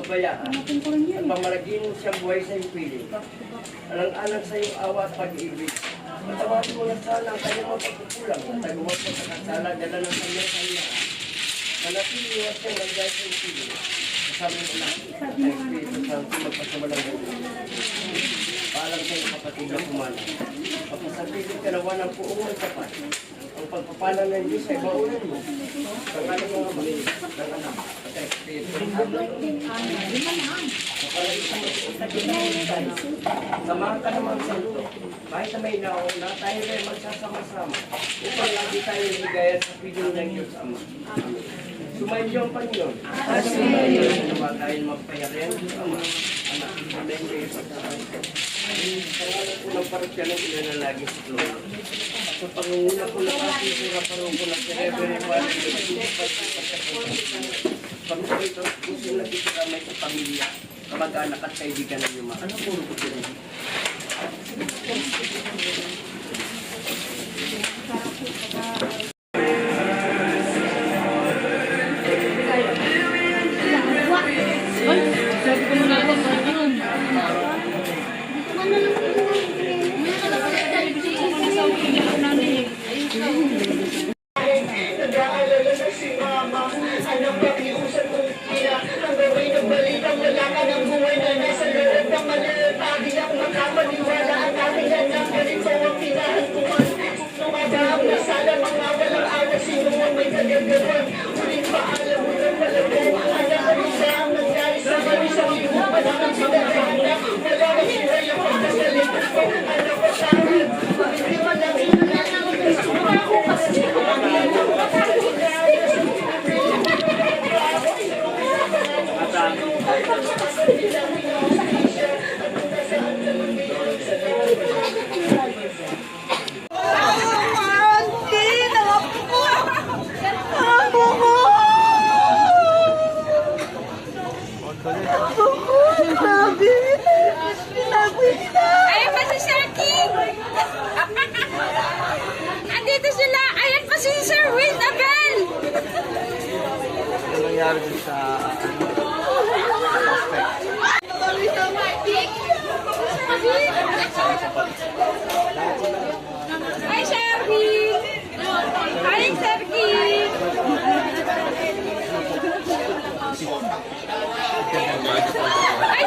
pababayaan at pamalagin siyang buhay sa iyong piling. Alang-alang sa iyong awa at pag-ibig. Patawarin mo na sana ang kanyang mga pagkukulang at tagawag mo sa kasala dala ng kanyang kanyaan. Manatili niya siya ng dahil sa iyong piling. Kasama mo na sa Espiritu Santo magpasamalang gawin. Paalam sa iyong kapatid na kumana. Pagpasapilit ka nawa ng puong may tapat. Ang pagpapala ng Diyos ay baunan mo. Sa kanyang mga maliit ng anak at sa Espiritu Santo. Samahan ka naman sa ito. Kahit na may nauna, tayo rin magsasama-sama. Upang lagi tayo ligaya sa piling ng Diyos Ama. Sumayin ang Panginoon. Nawa tayo magpayarihan Diyos Ama. Anak, amen kayo sa pagkakaroon. Ang pangalan ko ng parokya ng ilanalagi sa Lord. Sa pangunguna ko na kasisura parang ko na Reverend Juan Pag-uwi ito, kung sila may sa pamilya, kamag-anak at kaibigan ng yuma. Ano puro ko sila? Ayan pa si Sir King! Andito sila! Ayan pa si Sir Will Abel! Ano nangyari dun sa Hi, Sir King! Hi, Sir King! Ay,